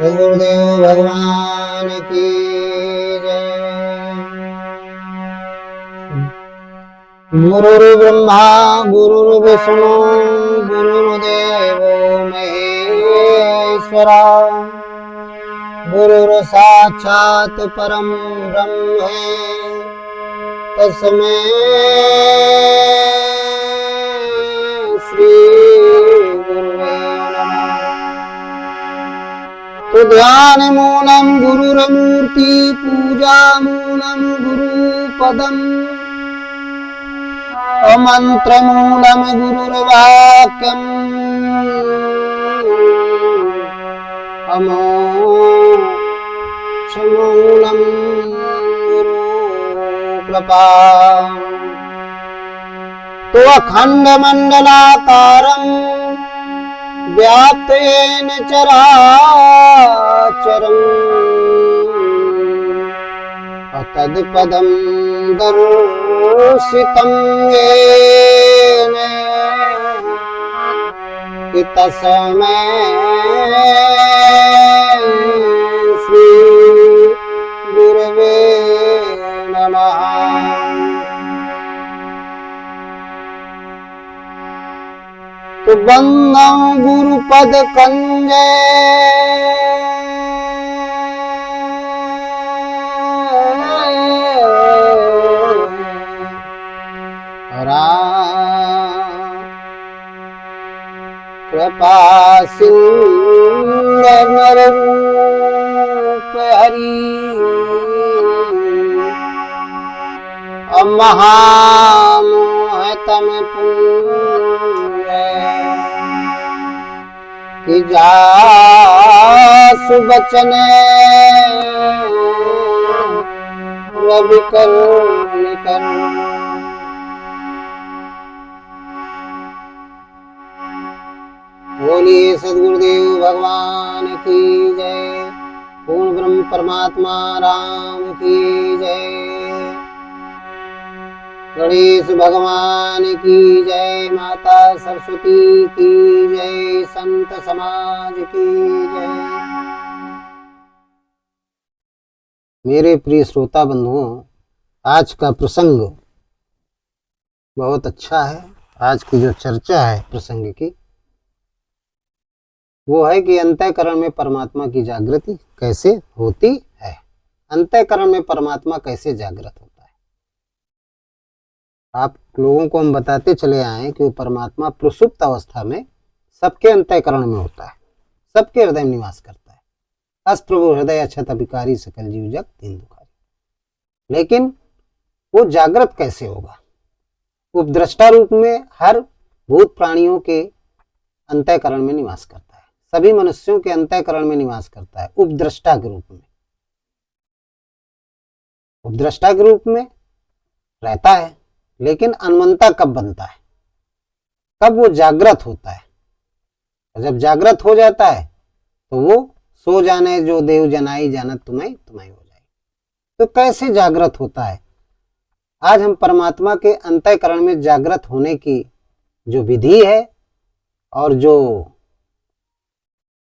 गुरुदेव भगवान की जय। गुरुर्ब्रह्मा गुरुर्विष्णु गुरुर्देवो महेश्वरा गुरुर्साक्षात् परं ब्रह्म तस्मै श्री गुरुवे नमः। तो ध्यान मूलम गुरुर्मूर्ति पूजा मूलम गुरुपदम मंत्र मूलम गुरुर्वाक्यम अमोक्ष मूलम गुरु कृपा। तो अखंड मंडलाकारं व्याप्तेन चराचरम् तत्पदं दर्शितं येन कि तस्मै श्री गुरवे नमः। तो वंदं गुरुपद कंजय कृपा सिंह रूप हरि महामोहतम पुण्य कि जासु बचन रवि कर बोलिए सद्गुरुदेव भगवान की जय। पूर्ण ब्रह्म परमात्मा राम की जय। गणेश भगवान की जय। माता सरस्वती की जय। संत समाज की जय। मेरे प्रिय श्रोता बंधुओं, आज का प्रसंग बहुत अच्छा है। आज की जो चर्चा है प्रसंग की वो है कि अंतःकरण में परमात्मा की जागृति कैसे होती है। अंतःकरण में परमात्मा कैसे जागृत होता है। आप लोगों को हम बताते चले आए कि वो परमात्मा प्रसुप्त अवस्था में सबके अंतःकरण में होता है, सबके हृदय में निवास करता है। अस प्रभु हृदय अक्षत अभिकारी सकल जीव जग दीन दुखारी। लेकिन वो जागृत कैसे होगा? उपद्रष्टा रूप में हर भूत प्राणियों के अंतःकरण में निवास करता है, सभी मनुष्यों के अंतःकरण में निवास करता है उपद्रष्टा के रूप में। उपद्रष्टा के रूप में रहता है, लेकिन अनमनता कब बनता है? कब वो जागृत होता है। जब जागृत हो जाता है तो वो सो जाने जो देव जनाई जानत तुम्हें तुम्हें हो जाए। तो कैसे जागृत होता है? आज हम परमात्मा के अंतःकरण में जागृत होने की जो विधि है और जो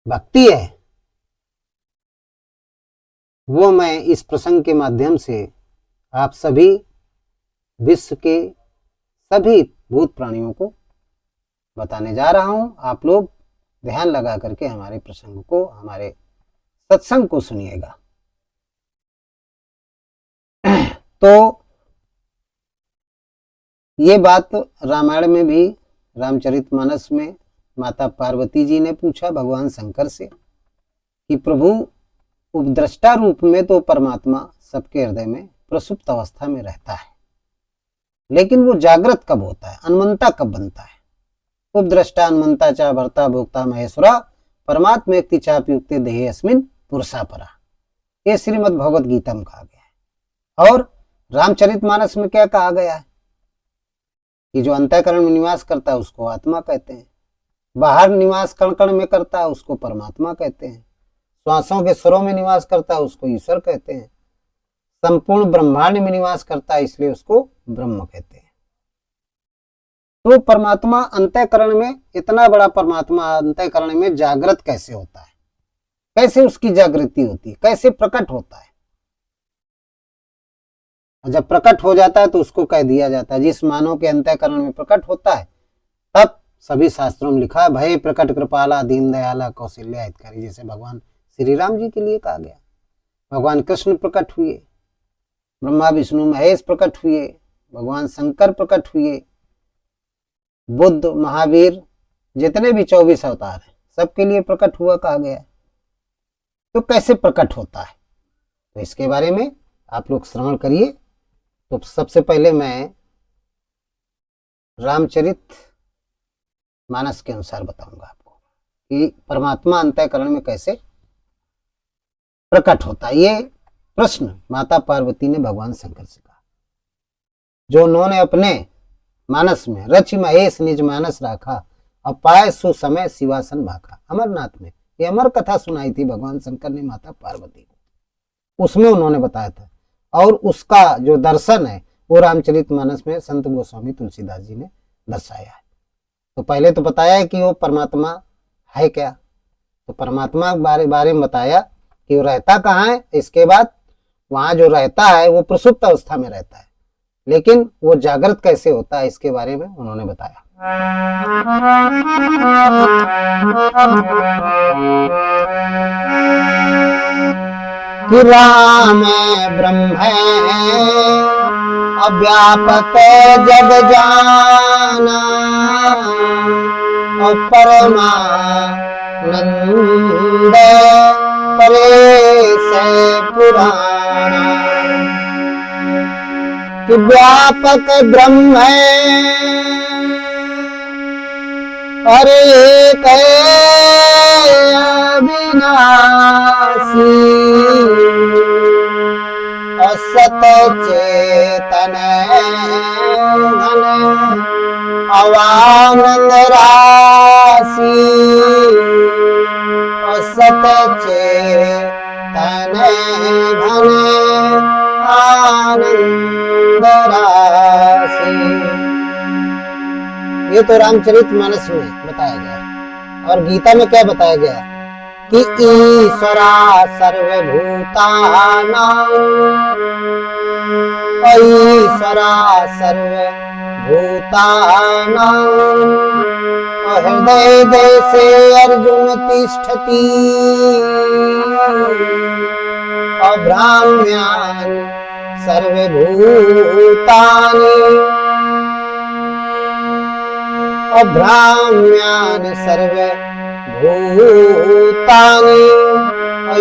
भक्ति है वो मैं इस प्रसंग के माध्यम से आप सभी विश्व के सभी भूत प्राणियों को बताने जा रहा हूं। आप लोग ध्यान लगा करके हमारे प्रसंग को, हमारे सत्संग को सुनिएगा। तो ये बात रामायण में भी, रामचरितमानस में माता पार्वती जी ने पूछा भगवान शंकर से कि प्रभु उपद्रष्टा रूप में तो परमात्मा सबके हृदय में प्रसुप्त अवस्था में रहता है, लेकिन वो जागृत कब होता है? अनमनता कब बनता है? उपद्रष्टा अनमनता चा भर्ता भोक्ता महेश्वरा परमात्मा व्यक्ति चापि युक्ते देहे अस्मिन् पुरुषा परा। ये श्रीमद् भगवत गीता में कहा गया है। और रामचरितमानस में क्या कहा गया है कि जो अंतःकरण में निवास करता है उसको आत्मा कहते हैं, बाहर निवास कण कण में करता है उसको परमात्मा कहते हैं, श्वासों के स्वरों में निवास करता है उसको ईश्वर कहते हैं, संपूर्ण ब्रह्मांड में निवास करता है इसलिए उसको ब्रह्म कहते हैं। तो परमात्मा अंतःकरण में, इतना बड़ा परमात्मा अंतःकरण में जागृत कैसे होता है? कैसे उसकी जागृति होती है, कैसे प्रकट होता है। जब प्रकट हो जाता है तो उसको कह दिया जाता है जिस मानव के अंतःकरण में प्रकट होता है, तब सभी शास्त्रों में लिखा है भय प्रकट कृपाला दीन दयाला कौशल्या हितकारी, जैसे भगवान श्री राम जी के लिए कहा गया। भगवान कृष्ण प्रकट हुए, ब्रह्मा विष्णु महेश प्रकट हुए, भगवान शंकर प्रकट हुए, बुद्ध महावीर जितने भी 24 अवतार हैं सबके लिए प्रकट हुआ कहा गया। तो कैसे प्रकट होता है, तो इसके बारे में आप लोग श्रवण करिए। तो सबसे पहले मैं रामचरित मानस के अनुसार बताऊंगा आपको कि परमात्मा अंतःकरण में कैसे प्रकट होता है। ये प्रश्न माता पार्वती ने भगवान शंकर से कहा, जो उन्होंने अपने मानस में रचि महेश निज मानस राखा, अब पाए सुसमय शिवासन भाखा। अमरनाथ में ये अमर कथा सुनाई थी भगवान शंकर ने माता पार्वती को, उसमें उन्होंने बताया था। और उसका जो दर्शन है वो रामचरित मानस में संत गोस्वामी तुलसीदास जी ने दर्शाया है। तो पहले तो बताया है कि वो परमात्मा है क्या, तो परमात्मा बारे में बताया कि वो रहता कहाँ है। इसके बाद वहां जो रहता है वो प्रसुप्त अवस्था में रहता है, लेकिन वो जागृत कैसे होता है इसके बारे में उन्होंने बताया। कि राम ब्रह्म अव्यापक जग जाना, और परमानंद परेश पुराना। कि व्यापक ब्रह्म अरे अविनाशी, असत चेतन घन अवानंद राशि, असत चेतन घन आनंद राशि। ये तो रामचरित मानस में बताया गया। और गीता में क्या बताया गया कि ईश्वरा सर्वभूतानां, ईश्वरा सर्वभूतानां, हृदय देशे अर्जुन तिष्ठति, अभ्राम्यान् सर्वभूतानि, अभ्राम्यान् सर्वभूतानि,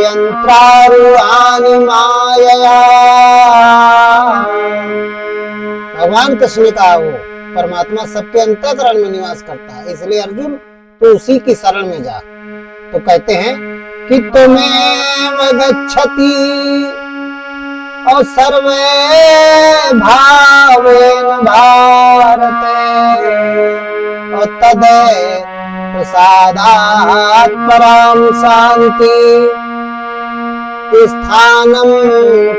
यंत्रारूढ़ानि मायया। भगवान कृष्ण ने कहा वो परमात्मा सबके अंतःकरण में निवास करता है, इसलिए अर्जुन तो उसी की शरण में जा। तो कहते हैं कि त्वमेव गच्छति और सर्वे भावेन भारत, और तद प्रसादात् परां शांति स्थानं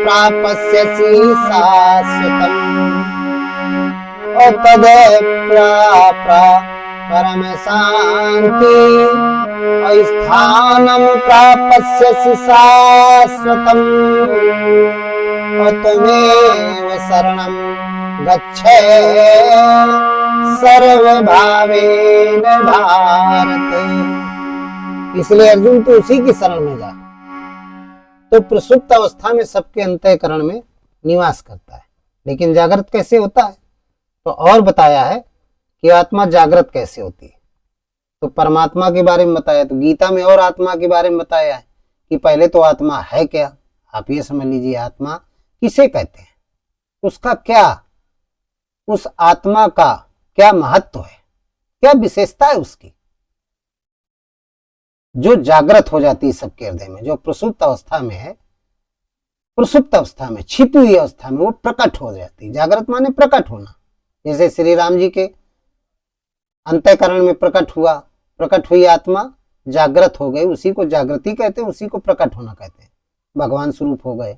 प्राप्स्यसि शाश्वतम्, और तद परम शांति स्थानं प्राप्स्यसि शाश्वतम्, और त्वमेव शरणं गच्छ सर्वभावेन भारत। इसलिए अर्जुन तो उसी की शरण में जा। तो प्रसुप्त अवस्था में सबके अंतःकरण में निवास करता है, लेकिन जागृत कैसे होता है तो और बताया है कि आत्मा जागृत कैसे होती है। तो परमात्मा के बारे में बताया, तो गीता में और आत्मा के बारे में बताया है कि पहले तो आत्मा है क्या। आप ये समझ लीजिए आत्मा किसे कहते हैं, उसका क्या, उस आत्मा का क्या महत्व है, क्या विशेषता है उसकी, जो जागृत हो जाती है सबके हृदय में। जो प्रसुप्त अवस्था में है, प्रसुप्त अवस्था में छिपी हुई अवस्था में वो प्रकट हो जाती है। जागृत माने प्रकट होना। जैसे श्री राम जी के अंतःकरण में प्रकट हुआ, प्रकट हुई आत्मा जागृत हो गई, उसी को जागृति कहते हैं, उसी को प्रकट होना कहते हैं। भगवान स्वरूप हो गए।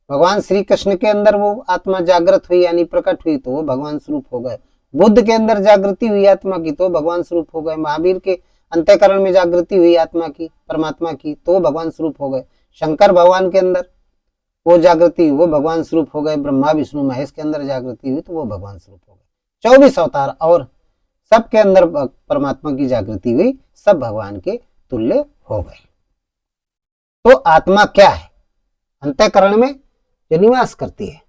भगवान श्री कृष्ण के अंदर वो आत्मा जागृत हुई यानी प्रकट हुई तो वो भगवान स्वरूप हो गए। बुद्ध के अंदर जागृति हुई आत्मा की तो भगवान स्वरूप हो गए। महावीर के अंतःकरण में जागृति हुई आत्मा की, परमात्मा की, तो वो भगवान स्वरूप हो गए। शंकर भगवान के अंदर वो जागृति, वो भगवान स्वरूप हो गए। ब्रह्मा विष्णु महेश के अंदर जागृति हुई तो वो भगवान स्वरूप हो गए। 24 अवतार और सबके अंदर परमात्मा की जागृति हुई, सब भगवान के तुल्य हो गए। तो आत्मा क्या है? अंतःकरण में जो निवास करती है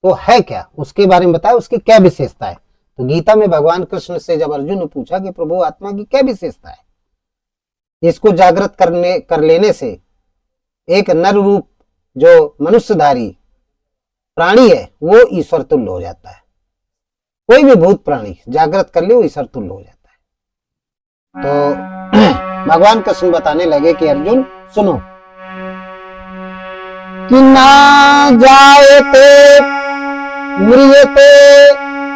तो है क्या, उसके बारे में बताया, उसकी क्या विशेषता है। तो गीता में भगवान कृष्ण से जब अर्जुन ने पूछा कि प्रभु आत्मा की क्या विशेषता है, इसको जागृत कर लेने से एक नर रूप जो मनुष्यधारी प्राणी है वो ईश्वर तुल्य हो जाता है। कोई भी भूत प्राणी जागृत कर ले वो ईश्वर तुल्य हो जाता है। तो भगवान कृष्ण बताने लगे कि अर्जुन सुनो, कि ना जायते म्रियते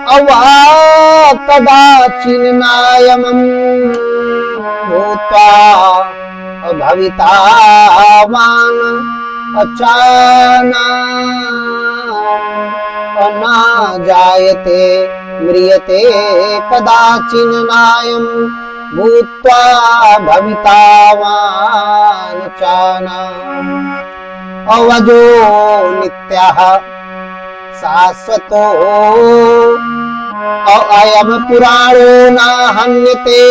अवा कदाचिन्नायमं भूत्वा भवितावान् अचानक न जायते म्रियते कदाचिन्नायं भूत्वा भवितावान् अचानक अवजो नित्यः शाश्वतो अयम पुराणो न हन्यते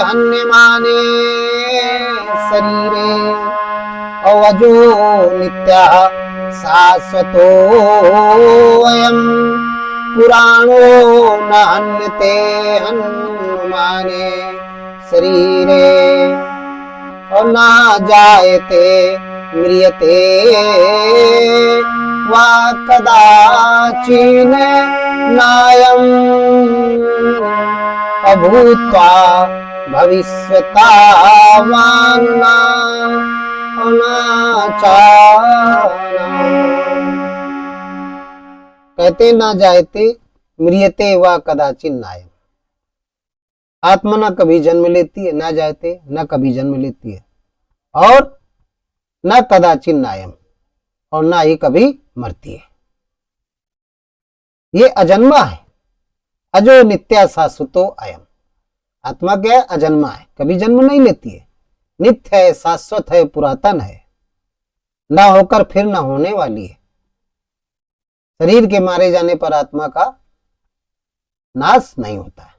हन्यमाने शरीरे अवजो नित्यः शाश्वतो अयम पुराणो न हन्यते हन्यमाने शरीरे न जायते म्रियते वा कदाचिन् नायम् अभूत्वा भविष्यतावान् कहते ना जायते म्रियते वा कदाचिन् नायम्। आत्मा न कभी जन्म लेती है, ना जायते न कभी जन्म लेती है, और न कदाचिन् नायम्, और ना ही कभी मरती है। ये अजन्मा है। अजो नित्या शाश्वतो अयम। आत्मा क्या है? अजन्मा है, कभी जन्म नहीं लेती है, नित्य है, शाश्वत है, पुरातन है, ना होकर फिर ना होने वाली है। शरीर के मारे जाने पर आत्मा का नाश नहीं होता है।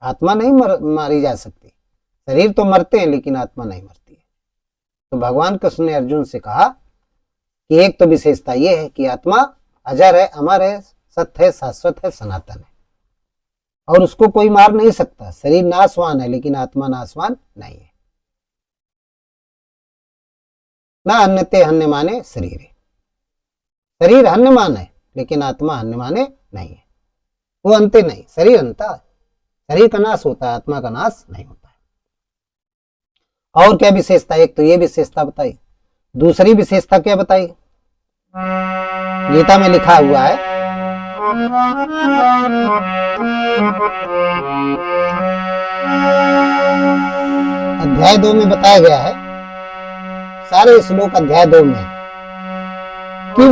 आत्मा नहीं मारी जा सकती। शरीर तो मरते हैं लेकिन आत्मा नहीं मरती है। तो भगवान कृष्ण ने अर्जुन से कहा कि एक तो विशेषता यह है कि आत्मा अजर है, अमर है, सत्य है, शाश्वत है, सनातन है, और उसको कोई मार नहीं सकता। शरीर नाशवान है लेकिन आत्मा नाशवान नहीं है। ना अन्यते हन्य माने शरीर है। शरीर हन्यमान है लेकिन आत्मा हन्य माने नहीं है। वो अंत्य नहीं, शरीर अंता है। शरीर का नाश होता है, आत्मा का नाश नहीं होता है। और क्या विशेषता? एक तो ये विशेषता बताई, दूसरी विशेषता क्या बताई? गीता में लिखा हुआ है, अध्याय 2 में बताया गया है, सारे श्लोक अध्याय 2 में, कि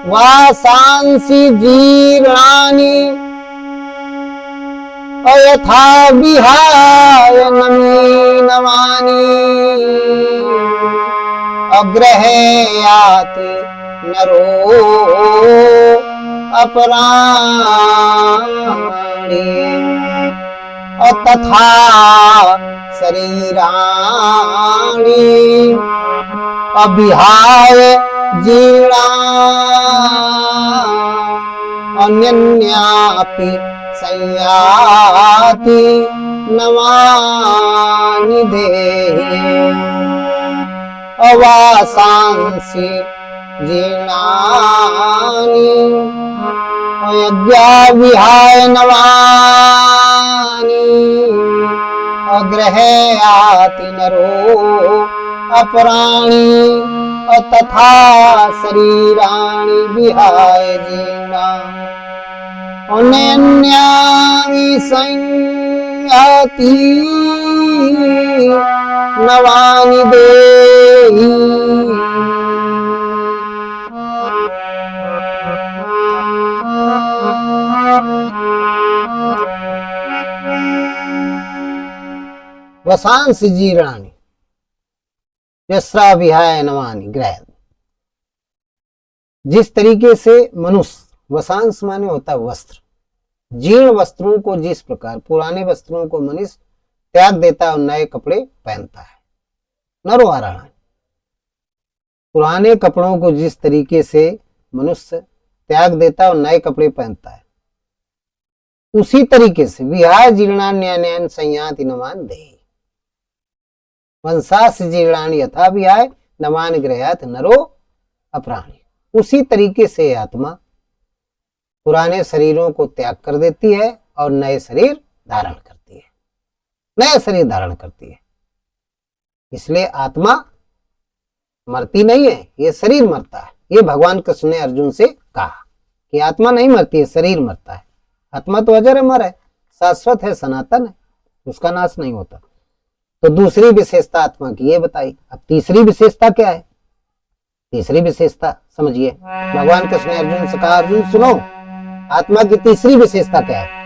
वासांसि जीर्णानि अयथा विहाय नवानि अग्रहेयाति नरो अपराणि तथा शरीराणि अविहाय जीर्णानि अन्यन्यापि संयाति नवानि देहि अवासांसि जीर्णानि विहाय नवानि अग्रहेयाति नरो अपराणि तथा शरीराणि विहाय जीर्णानि अन्यन्यानि संयाति नवानि देहि वसांस जीर्णानि यस्रा विहाय नवानि ग्रह। जिस तरीके से मनुष्य, वसांस माने होता है वस्त्र, जीर्ण वस्त्रों को जिस प्रकार, पुराने वस्त्रों को मनुष्य त्याग देता है और नए कपड़े पहनता है, नरवारण, पुराने कपड़ों को जिस तरीके से मनुष्य त्याग देता है और नए कपड़े पहनता है, उसी तरीके से विहाय जीर्णान्यान्यान संयाति नवान देहि वंशास जीर्णानि यथा विहाय नवान गृह्यात् नरो अपराणी। उसी तरीके से आत्मा पुराने शरीरों को त्याग कर देती है और नए शरीर धारण करती है, नया शरीर धारण करती है। इसलिए आत्मा मरती नहीं है, ये शरीर मरता है। ये भगवान कृष्ण ने अर्जुन से कहा कि आत्मा नहीं मरती है, शरीर मरता है। आत्मा तो अजर अमर है, शाश्वत है, सनातन है, उसका नाश नहीं होता। तो दूसरी विशेषता आत्मा की ये बताई। अब तीसरी विशेषता क्या है? तीसरी विशेषता समझिए, भगवान कृष्ण ने अर्जुन से कहा, अर्जुन सुनो, आत्मा की तीसरी विशेषता क्या है?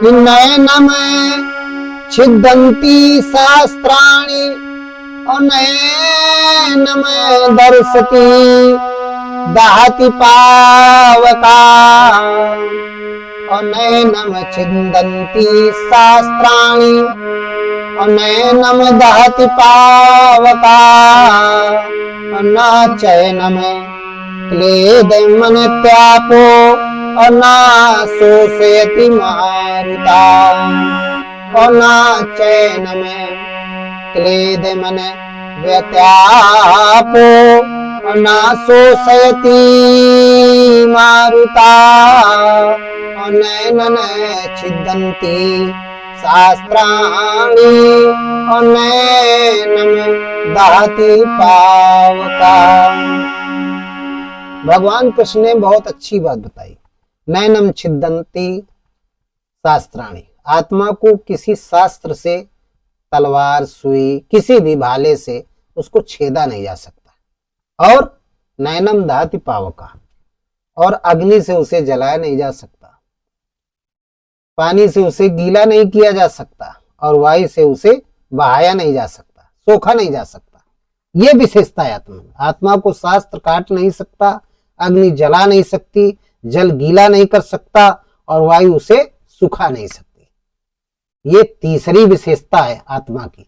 कि नयनम छिदन्ति शास्त्राणि और नयनम दर्शति दहति पावका और नयनम छिदन्ति शास्त्राणि और नयनम दहति पावका और न चैनम क्लेदमन त्यापो और न शोषयति मारुता और न चैनम क्लेदमन व्यत्यापो और न शोषयति मारुता और नयनन छिदन्ति शास्त्राणि और नयनम दहति पावका। भगवान कृष्ण ने बहुत अच्छी बात बताई। नैनम छिदन्ति शास्त्राणि, आत्मा को किसी शास्त्र से, तलवार, सुई, किसी भी भाले से उसको छेदा नहीं जा सकता। और नैनम दहति पावका, और अग्नि से उसे जलाया नहीं जा सकता, पानी से उसे गीला नहीं किया जा सकता और वायु से उसे बहाया नहीं जा सकता, सोखा नहीं जा सकता। ये विशेषता है आत्मा। आत्मा को शास्त्र काट नहीं सकता, अग्नि जला नहीं सकती, जल गीला नहीं कर सकता और वायु उसे सुखा नहीं सकती। ये तीसरी विशेषता है आत्मा की।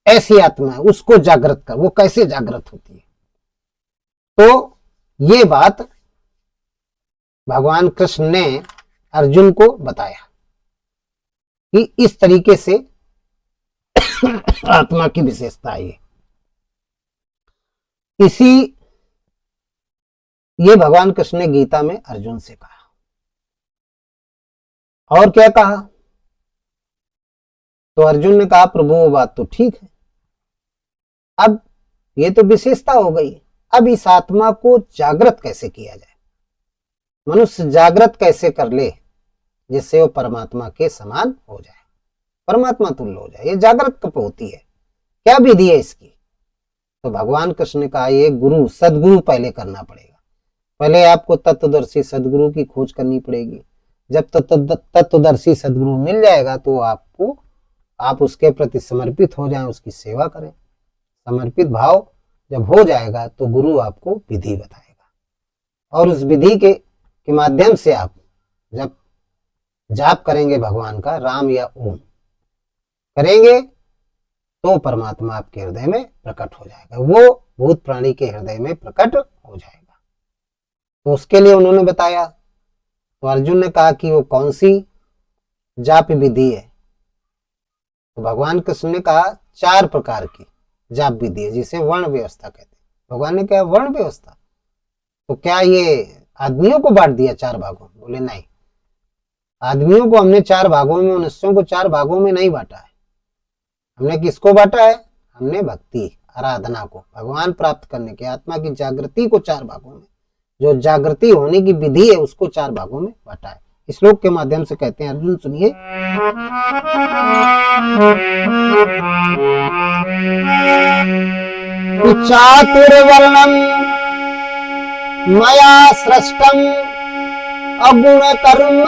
ऐसी आत्मा है, उसको जागृत कर। वो कैसे जागृत होती है? तो ये बात भगवान कृष्ण ने अर्जुन को बताया कि इस तरीके से आत्मा की विशेषता है। ये भगवान कृष्ण ने गीता में अर्जुन से कहा। और क्या कहा? तो अर्जुन ने कहा, प्रभु वो बात तो ठीक है, अब ये तो विशेषता हो गई, अब इस आत्मा को जागृत कैसे किया जाए? मनुष्य जागृत कैसे कर ले जिससे वो परमात्मा के समान हो जाए, परमात्मा तुल्य हो जाए? ये जागृत कब होती है? क्या विधि है इसकी? तो भगवान कृष्ण ने कहा, ये गुरु, सदगुरु पहले करना पड़ेगा। पहले आपको तत्वदर्शी सदगुरु की खोज करनी पड़ेगी। जब तत्वदर्शी सदगुरु मिल जाएगा तो आप उसके प्रति समर्पित हो जाएं, उसकी सेवा करें। समर्पित भाव जब हो जाएगा तो गुरु आपको विधि बताएगा और उस विधि के माध्यम से आप जब जाप करेंगे भगवान का, राम या ओम करेंगे, तो परमात्मा आपके हृदय में प्रकट हो जाएगा, वो भूत प्राणी के हृदय में प्रकट हो जाएगा। तो उसके लिए उन्होंने बताया। तो अर्जुन ने कहा कि वो कौन सी जाप विधि है? तो भगवान कृष्ण ने कहा 4 प्रकार की जाप विधि है, जिसे वर्ण व्यवस्था कहते हैं। भगवान ने कहा वर्ण व्यवस्था, तो क्या ये आदमियों को बांट दिया 4 भागों में? बोले नहीं, आदमियों को हमने 4 भागों में, मनुष्यों को 4 भागों में नहीं बांटा है। हमने किसको बांटा है? हमने भक्ति, आराधना को, भगवान प्राप्त करने के, आत्मा की जागृति को 4 भागों में, जो जागृति होने की विधि है उसको 4 भागों में बांटा है। इस श्लोक के माध्यम से कहते हैं, अर्जुन सुनिए, चातुर्वर्णम मया सृष्टम अगुण कर्म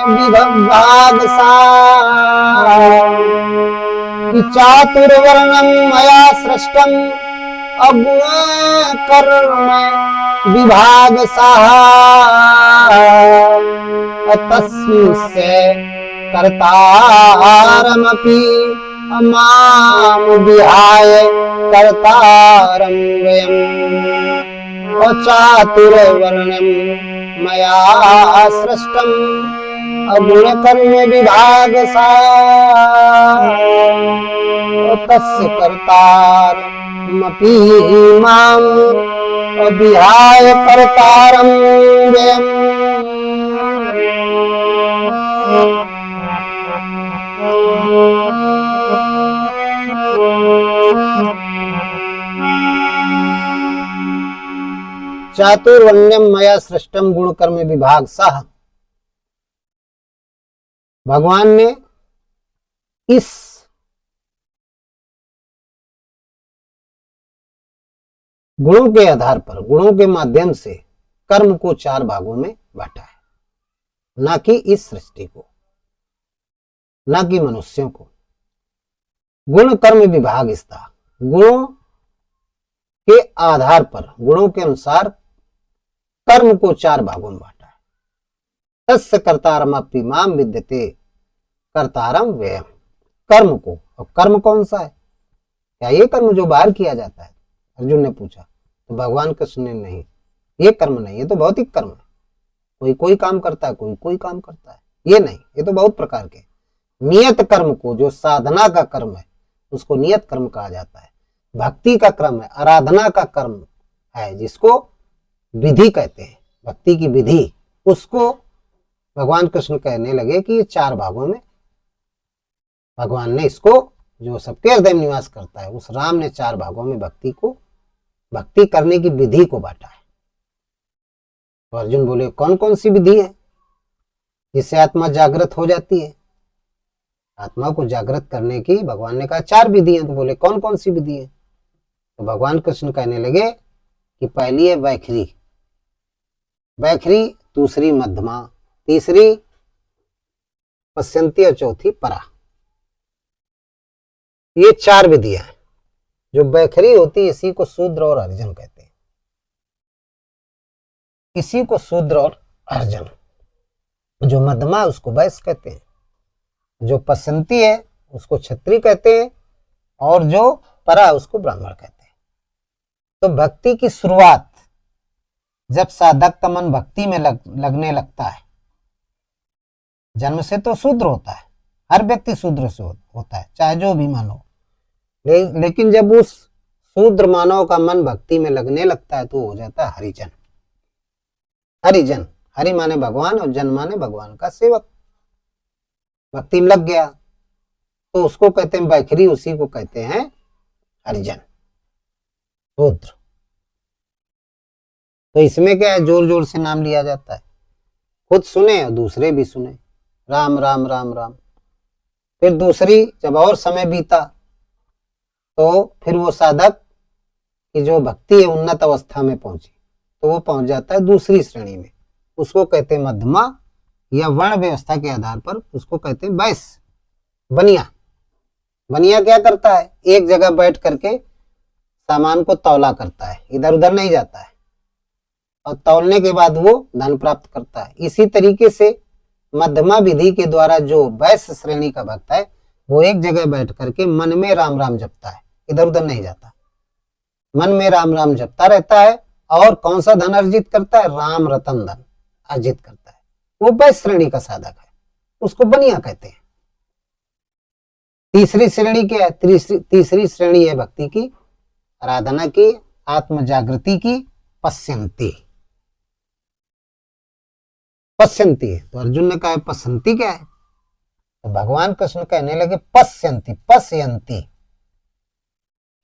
विभाग चातुर्वर्णम मया सृष्टम अगुण कर्म विभाग तस्मिंस्य कर्तारमपि माम विहाय कर्तारं वयम् चातुर्वर्णं मया सृष्टम् अगुण कर्म विभाग तस्य कर्तारमपि माम विहाय कर्तारं वयम्। चातुर्वर्ण्यम मया सृष्टम गुण कर्म विभाग सह। भगवान ने इस गुणों के आधार पर, गुणों के माध्यम से कर्म को 4 भागों में बांटा है, ना कि इस सृष्टि को, ना कि मनुष्यों को। गुण कर्म विभाग इसका, गुणों के आधार पर, गुणों के अनुसार कर्म को 4 भागों में बांटा है। तस्य कर्तारम अपि माम विद्यते कर्तारम व्ययम। कर्म को, और कर्म कौन सा है? क्या ये कर्म जो बाहर किया जाता है? अर्जुन ने पूछा। तो भगवान कृष्ण ने नहीं, ये कर्म नहीं, ये तो भौतिक कर्म है। कोई कोई काम करता है, कोई कोई काम करता है, ये नहीं, ये तो बहुत प्रकार के। नियत कर्म को, जो साधना का कर्म है, उसको नियत कर्म कहा जाता है। भक्ति का कर्म है, आराधना का कर्म है, जिसको विधि कहते हैं, भक्ति की विधि, उसको भगवान कृष्ण कहने लगे कि ये 4 भागों में भगवान ने इसको, जो सबके हृदय में निवास करता है, उस राम ने 4 भागों में भक्ति को, भक्ति करने की विधि को बांटा है। तो अर्जुन बोले, कौन कौन सी विधि है जिससे आत्मा जागृत हो जाती है? आत्मा को जागृत करने की भगवान ने कहा 4 विधि है। तो बोले कौन कौन सी विधि है? तो भगवान कृष्ण कहने लगे कि पहली है वैखरी, वैखरी, दूसरी मध्यमा, तीसरी पश्यंती और चौथी परा। ये 4 विधियां हैं। जो वैखरी होती है, इसी को शूद्र और अर्जन कहते हैं, इसी को शूद्र और अर्जन। जो मध्यमा उसको वैश्य कहते हैं, जो पश्यंती है उसको क्षत्रिय कहते हैं, और जो परा उसको ब्राह्मण कहते हैं। तो भक्ति की शुरुआत जब साधक का मन भक्ति में लगने लगता है, जन्म से तो शूद्र होता है, हर व्यक्ति शूद्र से होता है, चाहे जो भी मानो, लेकिन जब उस शूद्र मानव का मन भक्ति में लगने लगता है तो हो जाता है हरिजन। हरिजन, हरि माने भगवान और जन माने भगवान का सेवक। भक्ति में लग गया तो उसको कहते हैं वैखरी, उसी को कहते हैं हरिजन, शूद्र। तो इसमें क्या है, जोर जोर से नाम लिया जाता है, खुद सुने और दूसरे भी सुने, राम राम राम राम। फिर दूसरी, जब और समय बीता तो फिर वो साधक की जो भक्ति है उन्नत अवस्था में पहुंची, तो वो पहुंच जाता है दूसरी श्रेणी में, उसको कहते हैं मध्यमा, या वर्ण व्यवस्था के आधार पर उसको कहते हैं वैश्य, बनिया। बनिया क्या करता है, एक जगह बैठ करके सामान को तौला करता है, इधर उधर नहीं जाता है, और तौलने के बाद वो धन प्राप्त करता है। इसी तरीके से मध्यमा विधि के द्वारा जो वैश्य श्रेणी का भक्त है, वो एक जगह बैठ करके मन में राम राम जपता है, इधर उधर नहीं जाता, मन में राम राम जपता रहता है। और कौन सा धन अर्जित करता है? राम रतन धन अर्जित करता है। वो वैश्य श्रेणी का साधक है, उसको बनिया कहते हैं। तीसरी श्रेणी क्या है? तीसरी श्रेणी है भक्ति की, आराधना की, आत्म जागृति की, पश्यंती। पश्यंती है, तो अर्जुन ने कहा पश्यंती क्या है? तो भगवान कृष्ण कहने लगे पश्यंती, पश्यंती।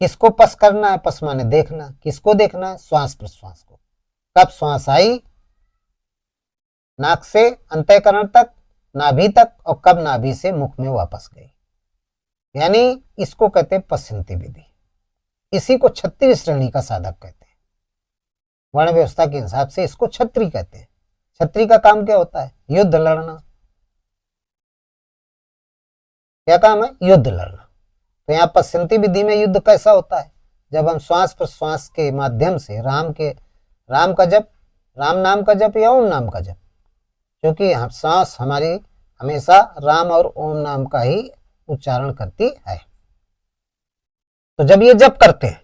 किसको पस करना है? पस माने देखना। किसको देखना है? श्वास प्रश्वास को। कब श्वास आई नाक से अंतःकरण तक, नाभि तक, और कब नाभि से मुख में वापस गई, यानी इसको कहते हैं पश्यंती विधि। इसी को 36 श्रेणी का साधक कहते हैं। वर्ण व्यवस्था के हिसाब से इसको क्षत्रिय कहते हैं। क्षत्रिय का काम क्या होता है? युद्ध लड़ना। क्या काम है? युद्ध लड़ना। तो यहाँ पश्चिंती विधि में युद्ध कैसा होता है? जब हम श्वास प्रश्वास के माध्यम से राम का जप, राम नाम का जप या ओम नाम का जप, क्योंकि सांस हमारी हमेशा राम और ओम नाम का ही उच्चारण करती है। तो जब ये जप करते हैं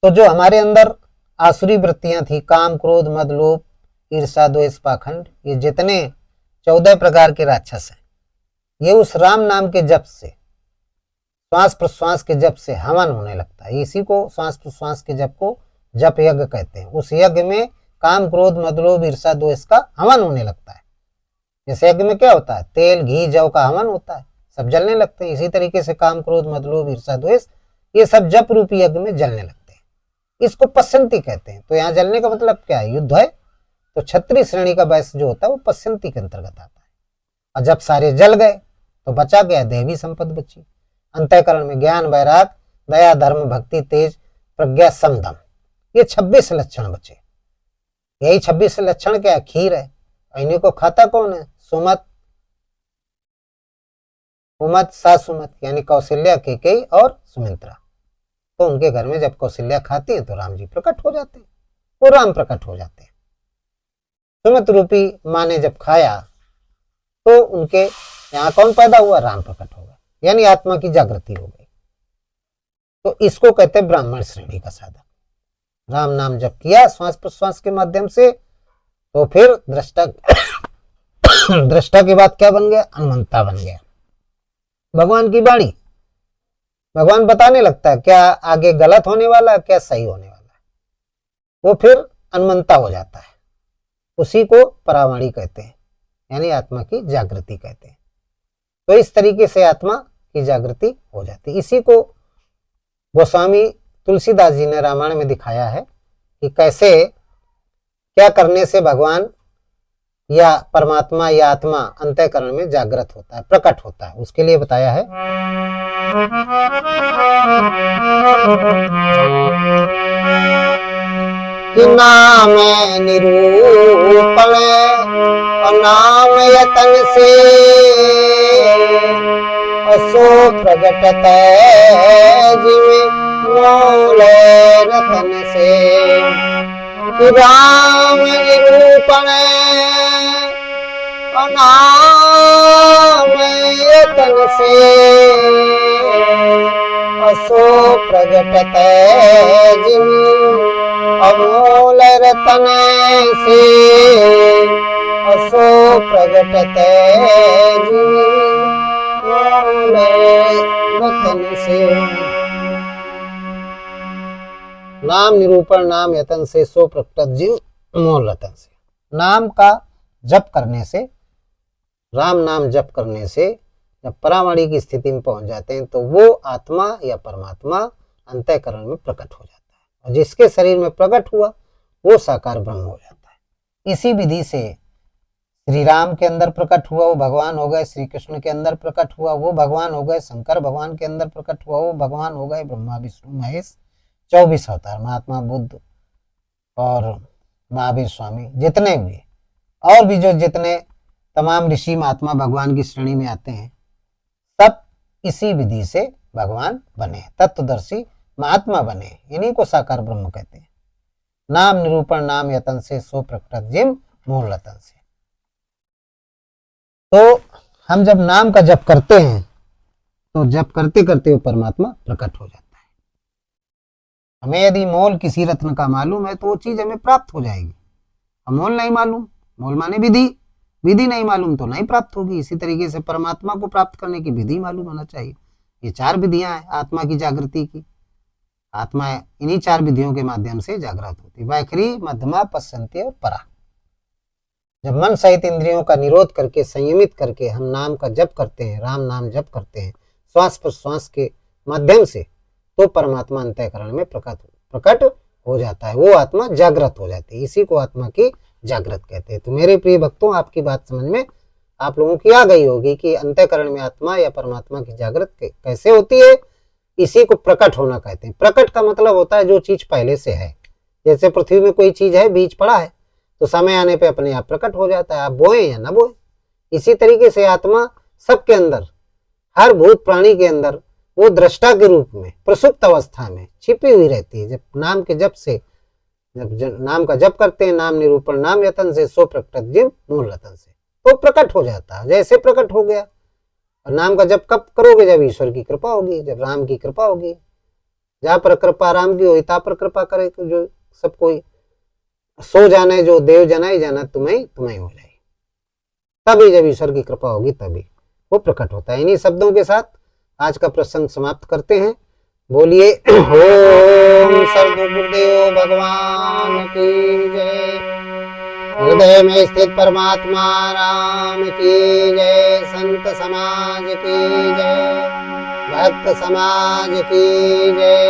तो जो हमारे अंदर आसुरी वृत्तियां थी, काम क्रोध मद लोभ ईर्षा द्वेष पाखंड, ये जितने 14 प्रकार के राक्षस हैं, ये उस राम नाम के जप से, श्वास प्रश्वास के जप से हवन होने लगता है। इसी को श्वास प्रश्वास के जप को जप यज्ञ कहते हैं। उस यज्ञ में काम क्रोध मद लोभ ईर्षा द्वेष का हवन होने लगता है। जैसे यज्ञ में क्या होता है? तेल घी जव का हवन होता है, सब जलने लगते हैं। इसी तरीके से काम क्रोध मद लोभ ईर्षा द्वेष ये सब जप रूपी यज्ञ में जलने लगते हैं। इसको पश्चंती कहते हैं। तो यहाँ जलने का मतलब क्या है? युद्ध है। तो क्षत्रिय श्रेणी का वैश्य जो होता है वो पश्चंती के अंतर्गत आता है। और जब सारे जल गए तो बचा गया दैवी संपद बची। अंतःकरण में ज्ञान वैराग दया धर्म भक्ति तेज प्रज्ञा समदम, ये 26 लक्षण बचे। यही 26 लक्षण क्या? खीर है। इन्हीं को खाता कौन है? सुमत, उमत, सासुमत, यानी कौशल्या, केकई और सुमित्रा। तो उनके घर में जब कौशल्या खाती है तो राम जी प्रकट हो जाते हैं, वो राम प्रकट हो जाते हैं। सुमत रूपी माँ ने जब खाया तो उनके यहाँ कौन पैदा हुआ? राम प्रकट हो गया, यानी आत्मा की जागृति हो गई। तो इसको कहते हैं ब्राह्मण श्रेणी का साधक। राम नाम जप किया श्वास प्रश्वास के माध्यम से, तो फिर दृष्टा दृष्टा के बाद क्या बन गया? हनुमंता बन गया। भगवान की वाणी, भगवान बताने लगता है क्या आगे गलत होने वाला है, क्या सही होने वाला है, वो फिर हनुमंता हो जाता है। उसी को परावाणी कहते हैं, यानी आत्मा की जागृति कहते हैं। तो इस तरीके से आत्मा की जागृति हो जाती है। इसी को गोस्वामी तुलसीदास जी ने रामायण में दिखाया है कि कैसे क्या करने से भगवान या परमात्मा या आत्मा अंतःकरण में जागृत होता है, प्रकट होता है। उसके लिए बताया है कि नाम निरूपण और नाम यतन से असो प्रगटत जिवे मूल रतन से। राम निरूपण और नाम यतन से असो प्रगटत जिवे अमूल रतन से। असो प्रगटत रतन से। नाम निरूपण नाम यतन से सो प्रकटत जीव मूल रतन से। नाम का जप करने से, राम नाम जप करने से जब परावाणी की स्थिति में पहुंच जाते हैं तो वो आत्मा या परमात्मा अंतःकरण में प्रकट हो जाता है, और जिसके शरीर में प्रकट हुआ वो साकार ब्रह्म हो जाता है। इसी विधि से श्री राम के अंदर प्रकट हुआ वो भगवान हो गए, श्री कृष्ण के अंदर प्रकट हुआ वो भगवान हो गए, शंकर भगवान के अंदर प्रकट हुआ वो भगवान हो गए, ब्रह्मा विष्णु महेश 24 अवतार, महात्मा बुद्ध और महावीर स्वामी जितने भी, और भी जो जितने तमाम ऋषि महात्मा भगवान की श्रेणी में आते हैं, सब इसी विधि से भगवान बने, तत्वदर्शी महात्मा बने। इन्हीं को साकार ब्रह्म कहते हैं। नाम निरूपण नाम यतन से सो प्रकटत जिम मूल रतन से। तो हम जब नाम का जप करते हैं तो जप करते करते वो परमात्मा प्रकट हो जाता है। हमें यदि मोल किसी रत्न का मालूम है तो वो चीज हमें प्राप्त हो जाएगी। हम मोल नहीं मालूम, मोल माने विधि, विधि नहीं मालूम तो नहीं प्राप्त होगी। इसी तरीके से परमात्मा को प्राप्त करने की विधि मालूम होना चाहिए। ये 4 विधियां हैं आत्मा की जागृति की। आत्मा इन्हीं 4 विधियों के माध्यम से जागृत होती है, वैखरी मध्यमा पश्चंती और परा। जब मन सहित इंद्रियों का निरोध करके संयमित करके हम नाम का जप करते हैं, राम नाम जप करते हैं श्वास प्रश्वास के माध्यम से, तो परमात्मा अंतःकरण में प्रकट हो जाता है, वो आत्मा जागृत हो जाती है। इसी को आत्मा की जागृत कहते हैं। तो मेरे प्रिय भक्तों, आपकी बात समझ में आप लोगों की आ गई होगी कि अंतःकरण में आत्मा या परमात्मा की जागृत कैसे होती है। इसी को प्रकट होना कहते हैं। प्रकट का मतलब होता है जो चीज पहले से है। जैसे पृथ्वी में कोई चीज है, बीज पड़ा है, तो समय आने पे अपने आप प्रकट हो जाता है, आप बोए या ना बोए। इसी तरीके से आत्मा सबके अंदर, हर भूत प्राणी के अंदर वो दृष्टा के रूप में प्रसुप्त अवस्था में छिपी हुई रहती है। जब नाम के जप से, जब नाम का जप करते हैं, नाम निरूपण नाम यतन से, सो प्रकट जीव मूल रतन से, तो प्रकट हो जाता है। जैसे प्रकट हो गया। और नाम का जप कब करोगे? जब ईश्वर की कृपा होगी, जब राम की कृपा होगी। जहां पर कृपा राम की होगी, ता पर कृपा करे जो सब कोई सो जाने, जो देव जनाई जाना तुम्हें तुम्हें हो जाए। तभी जब ईश्वर की कृपा होगी तभी वो प्रकट होता है। इन्हीं शब्दों के साथ आज का प्रसंग समाप्त करते हैं। बोलिए ओम सर्वगुरुदेव भगवान की जय। हृदय में स्थित परमात्मा राम की जय। संत समाज की जय। भक्त समाज की जय।